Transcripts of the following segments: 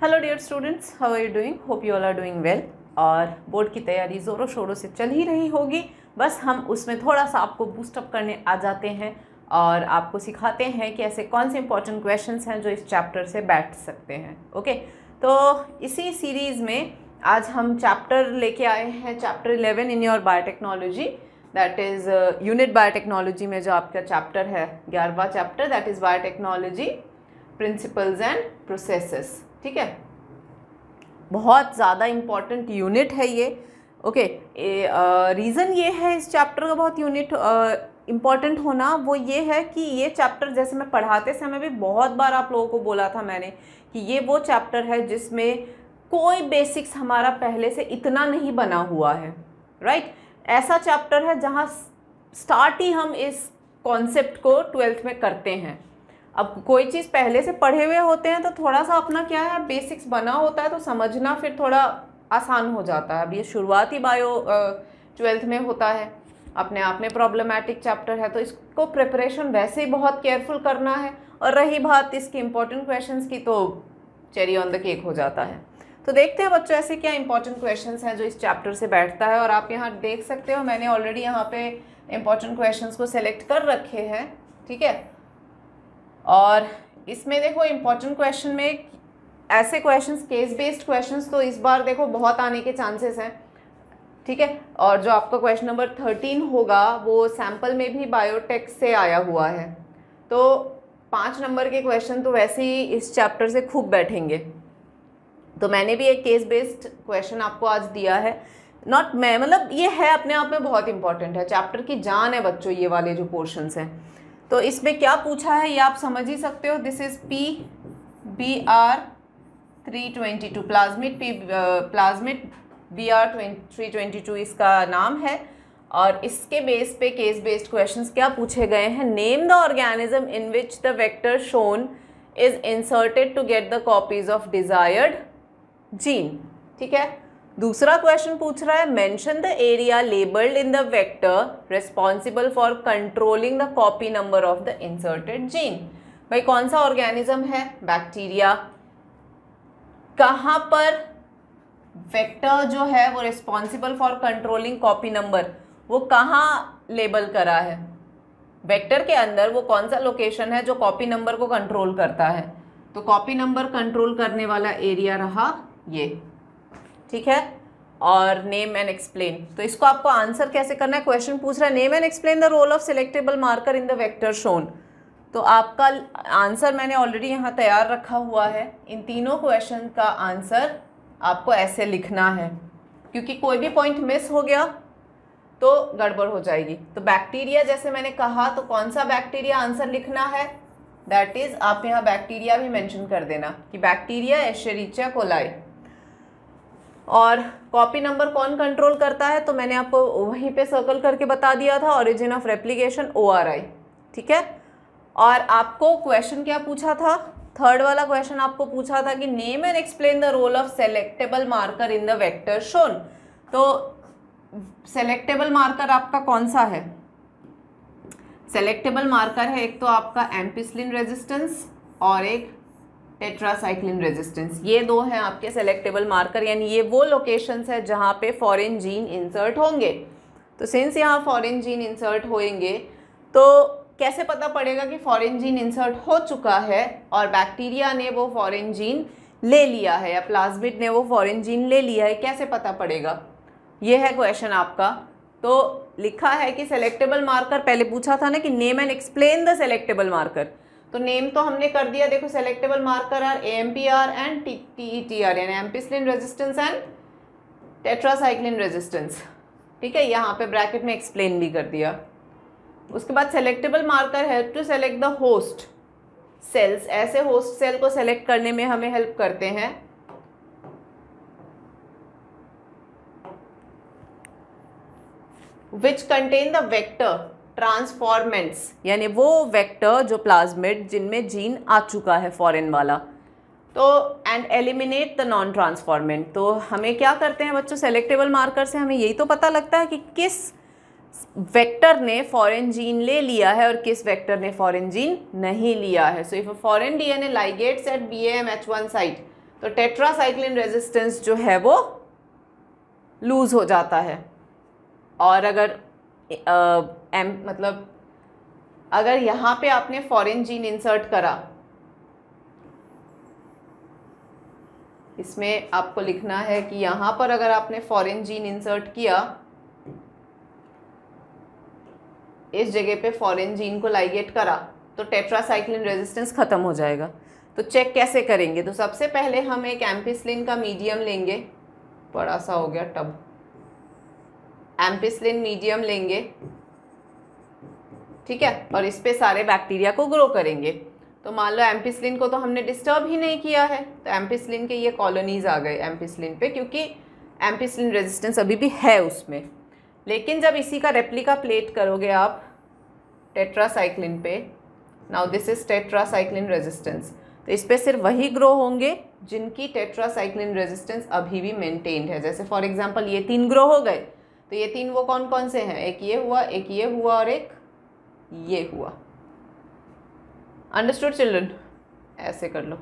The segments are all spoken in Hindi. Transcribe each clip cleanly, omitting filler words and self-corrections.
Hello dear students, how are you doing? Hope you all are doing well. और बोर्ड की तैयारी ज़ोरों शोरों से चल ही रही होगी। बस हम उसमें थोड़ा सा आपको बूस्टअप करने आ जाते हैं और आपको सिखाते हैं कि ऐसे कौन से इंपॉर्टेंट क्वेश्चंस हैं जो इस चैप्टर से बैठ सकते हैं। ओके, तो इसी सीरीज़ में आज हम चैप्टर लेके आए हैं, chapter 11 in your biotechnology, that is unit biotechnology में जो आपका चैप्टर है 11वां chapter, that is biotechnology principles and processes. ठीक है, बहुत ज़्यादा इम्पॉर्टेंट यूनिट है ये। ओके, रीज़न ये है इस चैप्टर का बहुत यूनिट इम्पॉर्टेंट होना, वो ये है कि ये चैप्टर, जैसे मैं पढ़ाते समय भी बहुत बार आप लोगों को बोला था मैंने कि ये वो चैप्टर है जिसमें कोई बेसिक्स हमारा पहले से इतना नहीं बना हुआ है। राइट, ऐसा चैप्टर है जहाँ स्टार्ट ही हम इस कॉन्सेप्ट को 12th में करते हैं। अब कोई चीज़ पहले से पढ़े हुए होते हैं तो थोड़ा सा अपना क्या है, बेसिक्स बना होता है तो समझना फिर थोड़ा आसान हो जाता है। अब ये शुरुआती बायो 12th में होता है, अपने आप में प्रॉब्लमैटिक चैप्टर है, तो इसको प्रिपरेशन वैसे ही बहुत केयरफुल करना है। और रही बात इसके इंपॉर्टेंट क्वेश्चंस की, तो चेरी ऑन द केक हो जाता है। तो देखते हैं बच्चों ऐसे क्या इंपॉर्टेंट क्वेश्चंस हैं जो इस चैप्टर से बैठता है। और आप यहाँ देख सकते हो, मैंने ऑलरेडी यहाँ पे इंपॉर्टेंट क्वेश्चंस को सिलेक्ट कर रखे हैं। ठीक है, और इसमें देखो इम्पॉर्टेंट क्वेश्चन में ऐसे क्वेश्चंस, केस बेस्ड क्वेश्चंस तो इस बार देखो बहुत आने के चांसेस हैं। ठीक है, और जो आपका क्वेश्चन नंबर 13 होगा वो सैम्पल में भी बायोटेक से आया हुआ है, तो 5 नंबर के क्वेश्चन तो वैसे ही इस चैप्टर से खूब बैठेंगे। तो मैंने भी एक केस बेस्ड क्वेश्चन आपको आज दिया है, नॉट मैं, मतलब ये है अपने आप में बहुत इंपॉर्टेंट है, चैप्टर की जान है बच्चों ये वाले जो पोर्शंस हैं। तो इसमें क्या पूछा है ये आप समझ ही सकते हो। This is PBr 322 plasmid BR 322 इसका नाम है। और इसके बेस पे केस बेस्ड क्वेश्चंस क्या पूछे गए हैं। Name the organism in which the vector shown is inserted to get the copies of desired gene. ठीक है, दूसरा क्वेश्चन पूछ रहा है mention the area labelled in the vector responsible for controlling the copy number of the inserted gene. भाई कौन सा ऑर्गेनिज्म है? बैक्टीरिया। कहाँ पर वेक्टर जो है वो responsible for controlling copy number, वो कहाँ लेबल करा है? वेक्टर के अंदर वो कौन सा लोकेशन है जो कॉपी नंबर को कंट्रोल करता है? तो कॉपी नंबर कंट्रोल करने वाला एरिया रहा ये। ठीक है, और नेम एंड एक्सप्लेन, तो इसको आपको आंसर कैसे करना है। क्वेश्चन पूछ रहा है name and explain the role of selectable marker in the vector shown. तो आपका आंसर मैंने ऑलरेडी यहाँ तैयार रखा हुआ है। इन तीनों क्वेश्चन का आंसर आपको ऐसे लिखना है, क्योंकि कोई भी पॉइंट मिस हो गया तो गड़बड़ हो जाएगी। तो बैक्टीरिया जैसे मैंने कहा, तो कौन सा बैक्टीरिया आंसर लिखना है, दैट इज आप यहाँ बैक्टीरिया भी मेंशन कर देना कि बैक्टीरिया एशेरिचिया कोलाई। और कॉपी नंबर कौन कंट्रोल करता है, तो मैंने आपको वहीं पे सर्कल करके बता दिया था, ओरिजिन ऑफ रेप्लिकेशन ORI। ठीक है, और आपको क्वेश्चन क्या पूछा था, थर्ड वाला क्वेश्चन आपको पूछा था कि name and explain the role of selectable marker in the vector shown. तो सेलेक्टेबल मार्कर आपका कौन सा है? सेलेक्टेबल मार्कर है एक तो आपका एम्पिसिलिन रेजिस्टेंस और एक टेट्रासाइक्लिन रेजिस्टेंस। ये दो हैं आपके सेलेक्टेबल मार्कर, यानी ये वो लोकेशंस है जहाँ पे फॉरेन जीन इंसर्ट होंगे। तो सिंस यहाँ फॉरेन जीन इंसर्ट होंगे, तो कैसे पता पड़ेगा कि फॉरेन जीन इंसर्ट हो चुका है और बैक्टीरिया ने वो फॉरेन जीन ले लिया है या प्लाज्मिड ने वो फॉरेन जीन ले लिया है, कैसे पता पड़ेगा? ये है क्वेश्चन आपका। तो लिखा है कि सेलेक्टेबल मार्कर, पहले पूछा था ना कि name and explain the selectable marker, तो नेम तो हमने कर दिया। देखो selectable marker are AMPR and TETR, यानी ampicillin resistance and tetracycline resistance. ठीक है, यहाँ पे ब्रैकेट में एक्सप्लेन भी कर दिया। उसके बाद selectable marker help to select the host cells, ऐसे होस्ट सेल को सेलेक्ट करने में हमें हेल्प करते हैं which contain the vector transformants, यानी वो वेक्टर जो प्लाज्मिड जिनमें जीन आ चुका है फॉरेन वाला। तो and eliminate the non transformant. तो हमें क्या करते हैं बच्चों, सेलेक्टेबल मार्कर से हमें यही तो पता लगता है कि किस वेक्टर ने फॉरेन जीन ले लिया है और किस वेक्टर ने फॉरेन जीन नहीं लिया है। So if a foreign DNA ligates at BAM H1 site, तो टेट्रासाइक्लिन रेजिस्टेंस जो है वो लूज हो जाता है। और अगर मतलब अगर यहाँ पे आपने फॉरेन जीन इंसर्ट करा, इसमें आपको लिखना है कि यहाँ पर अगर आपने फॉरेन जीन इंसर्ट किया, इस जगह पे फॉरेन जीन को लाइगेट करा, तो टेट्रासाइक्लिन रेजिस्टेंस खत्म हो जाएगा। तो चेक कैसे करेंगे? तो सबसे पहले हम एक एम्पिसिलिन का मीडियम लेंगे, बड़ा सा हो गया टब, एम्पिसिलिन मीडियम लेंगे, ठीक है, और इस पे सारे बैक्टीरिया को ग्रो करेंगे। तो मान लो एम्पिसिलिन को तो हमने डिस्टर्ब ही नहीं किया है, तो एम्पिसिलिन के ये कॉलोनीज आ गए एम्पिसिलिन पे, क्योंकि एम्पिसिलिन रेजिस्टेंस अभी भी है उसमें। लेकिन जब इसी का रेप्लिका प्लेट करोगे आप टेट्रासाइक्लिन पे, now this is tetracycline resistance, तो इस पे सिर्फ वही ग्रो होंगे जिनकी टेट्रासाइक्लिन रेजिस्टेंस अभी भी मेंटेन्ड है। जैसे फॉर एग्जांपल ये 3 ग्रो हो गए, तो ये 3 वो कौन कौन से हैं? एक ये हुआ, एक ये हुआ और एक ये हुआ। Understood children? ऐसे कर लो।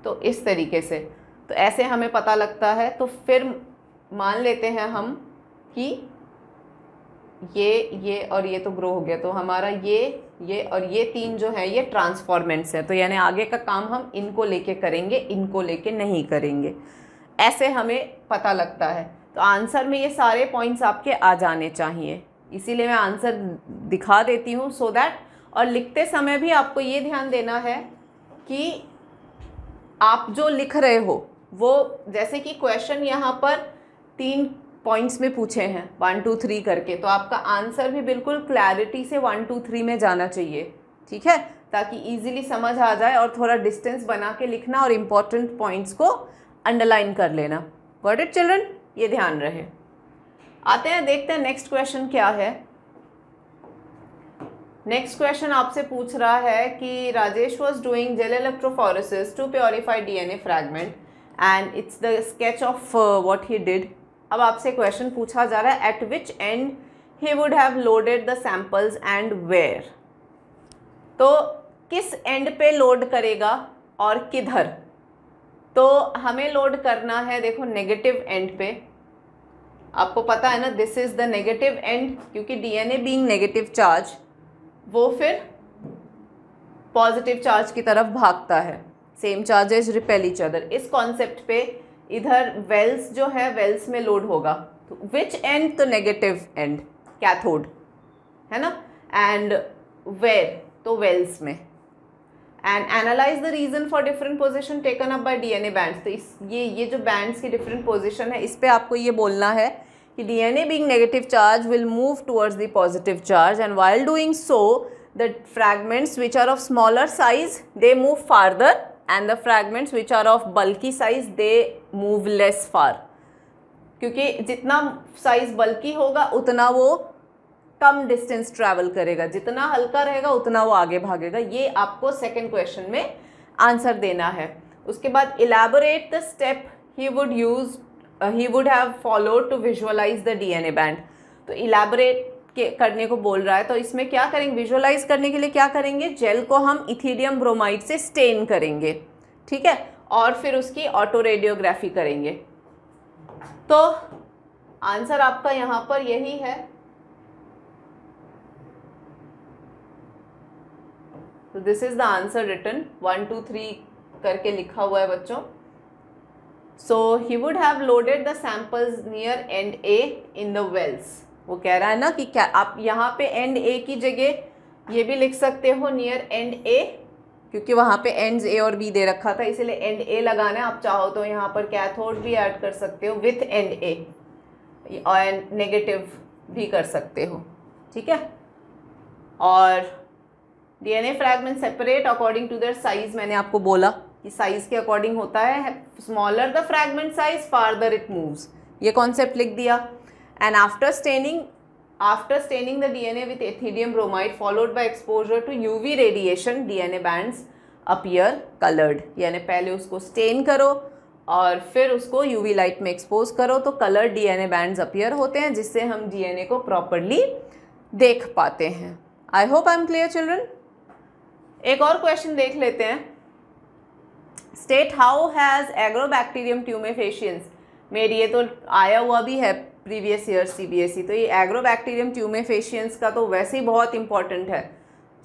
तो इस तरीके से, तो ऐसे हमें पता लगता है। तो फिर मान लेते हैं हम कि ये और ये तो ग्रो हो गया, तो हमारा ये और ये 3 जो है ये ट्रांसफॉर्मेंट्स हैं। तो यानी आगे का काम हम इनको लेके करेंगे, इनको लेके नहीं करेंगे, ऐसे हमें पता लगता है। तो आंसर में ये सारे पॉइंट्स आपके आ जाने चाहिए, इसीलिए मैं आंसर दिखा देती हूँ सो दैट। और लिखते समय भी आपको ये ध्यान देना है कि आप जो लिख रहे हो वो, जैसे कि क्वेश्चन यहाँ पर 3 पॉइंट्स में पूछे हैं 1 2 3 करके, तो आपका आंसर भी बिल्कुल क्लैरिटी से 1 2 3 में जाना चाहिए, ठीक है, ताकि इजीली समझ आ जाए। और थोड़ा डिस्टेंस बना के लिखना और इम्पॉर्टेंट पॉइंट्स को अंडरलाइन कर लेना। Got it children? ये ध्यान रहे। आते हैं, देखते हैं नेक्स्ट क्वेश्चन क्या है। नेक्स्ट क्वेश्चन आपसे पूछ रहा है कि Rajesh was doing gel electrophoresis to purify DNA fragment and its the sketch of what he did. अब आपसे क्वेश्चन पूछा जा रहा है at which end he would have loaded the samples and where. तो किस एंड पे लोड करेगा और किधर? तो हमें लोड करना है, देखो, नेगेटिव एंड पे। आपको पता है ना, this is the negative and, क्योंकि DNA बीइंग नेगेटिव चार्ज वो फिर पॉजिटिव चार्ज की तरफ भागता है। Same charges repel each other. इस कॉन्सेप्ट पे इधर वेल्स जो है, वेल्स में लोड होगा। तो विच एंड? तो नेगेटिव एंड, कैथोड, है ना। And where? तो वेल्स में। And analyse the reason for different position taken up by DNA bands. तो ये जो बैंड्स की डिफरेंट पोजिशन है, इस पे आपको ये बोलना है कि DNA being negative charge will move towards the positive charge, and while doing so the fragments which are of smaller size they move farther, and the fragments which are of bulky size they move less far। क्योंकि जितना साइज बल्की होगा उतना वो कम डिस्टेंस ट्रैवल करेगा, जितना हल्का रहेगा उतना वो आगे भागेगा। ये आपको सेकेंड क्वेश्चन में आंसर देना है। उसके बाद elaborate the step he would have followed to visualize the DNA band। तो इलैबोरेट करने को बोल रहा है, तो इसमें क्या करेंगे? विजुअलाइज करने के लिए क्या करेंगे? जेल को हम इथीरियम ब्रोमाइड से स्टेन करेंगे, ठीक है, और फिर उसकी ऑटो रेडियोग्राफी करेंगे। तो आंसर आपका यहाँ पर यही है। तो this is the answer written, 1 2 3 करके लिखा हुआ है बच्चों। So he would have loaded the samples near end A in the wells। वो कह रहा है ना कि क्या आप यहाँ पे end A की जगह ये भी लिख सकते हो near end A, क्योंकि वहाँ पे ends A और B दे रखा था, इसीलिए end A लगाना है। आप चाहो तो यहाँ पर कैथोड भी ऐड कर सकते हो with end A, और नेगेटिव भी कर सकते हो, ठीक है। और DNA fragment separate according to their size, मैंने आपको बोला कि साइज के अकॉर्डिंग होता है। Smaller the fragment size farther it moves, ये कॉन्सेप्ट लिख दिया। And after staining the DNA with ethidium bromide followed by exposure to UV radiation DNA bands appear coloured. यानी पहले उसको स्टेन करो और फिर उसको UV लाइट में एक्सपोज करो तो कलर्ड DNA बैंड्स अपीयर होते हैं, जिससे हम DNA को प्रॉपरली देख पाते हैं। I hope I am clear children. एक और क्वेश्चन देख लेते हैं। State how has agrobacterium tumefaciens made, ये तो आया हुआ भी है प्रीवियस ईयर CBSE, तो ये एग्रोबैक्टीरियम ट्यूमेफेशियंस का तो वैसे ही बहुत इंपॉर्टेंट है।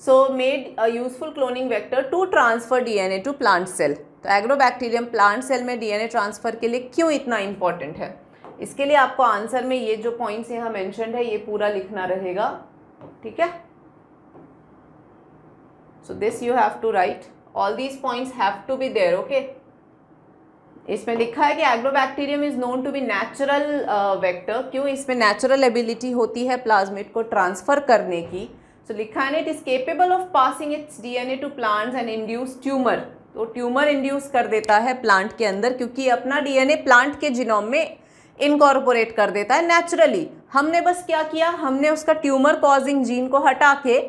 So made a useful cloning vector to transfer DNA to plant cell. तो एग्रोबैक्टीरियम प्लांट सेल में DNA ट्रांसफ़र के लिए क्यों इतना इंपॉर्टेंट है, इसके लिए आपको आंसर में ये जो पॉइंट्स यहाँ मेंशन्ड है ये पूरा लिखना रहेगा, ठीक है। So this you have to write, all these points have to be there, okay. इसमें लिखा है कि agrobacterium is known to be natural vector. क्यों, इसमें नेचुरल एबिलिटी होती है प्लाज्मिड को ट्रांसफर करने की। सो लिखा है it is capable of passing its DNA to plants and induce tumour. तो ट्यूमर इंड्यूस कर देता है प्लांट के अंदर, क्योंकि अपना DNA प्लांट के जीनोम में इनकॉर्पोरेट कर देता है नेचुरली। हमने बस क्या किया, हमने उसका ट्यूमर कॉजिंग जीन को हटा के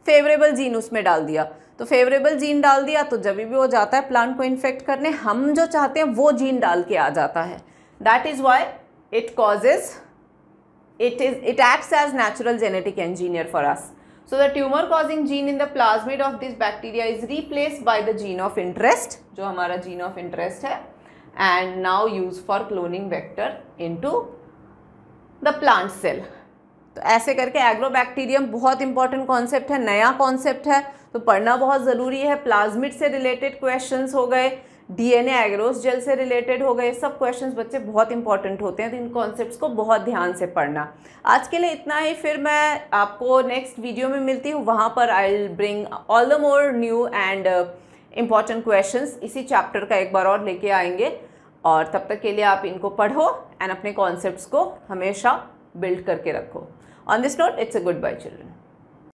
फेवरेबल जीन उसमें डाल दिया। तो फेवरेबल जीन डाल दिया तो जब भी वो जाता है प्लांट को इन्फेक्ट करने, हम जो चाहते हैं वो जीन डाल के आ जाता है। That is why it causes, it acts as natural genetic engineer for us. So the tumor causing gene in the plasmid of this bacteria is replaced by the gene of interest, जो हमारा gene of interest है, and now used for cloning vector into the plant cell। तो ऐसे करके एग्रोबैक्टीरियम बहुत इंपॉर्टेंट कॉन्सेप्ट है, नया कॉन्सेप्ट है, तो पढ़ना बहुत ज़रूरी है। प्लाज्मिड से रिलेटेड क्वेश्चंस हो गए, DNA एग्रोस जेल से रिलेटेड हो गए, सब क्वेश्चंस बच्चे बहुत इंपॉर्टेंट होते हैं, तो इन कॉन्सेप्ट्स को बहुत ध्यान से पढ़ना। आज के लिए इतना ही, फिर मैं आपको नेक्स्ट वीडियो में मिलती हूँ, वहाँ पर I will bring all the more new and important questions, इसी चैप्टर का एक बार और लेके आएंगे। और तब तक के लिए आप इनको पढ़ो एंड अपने कॉन्सेप्ट्स को हमेशा बिल्ड करके रखो। On this note, it's a good bye children.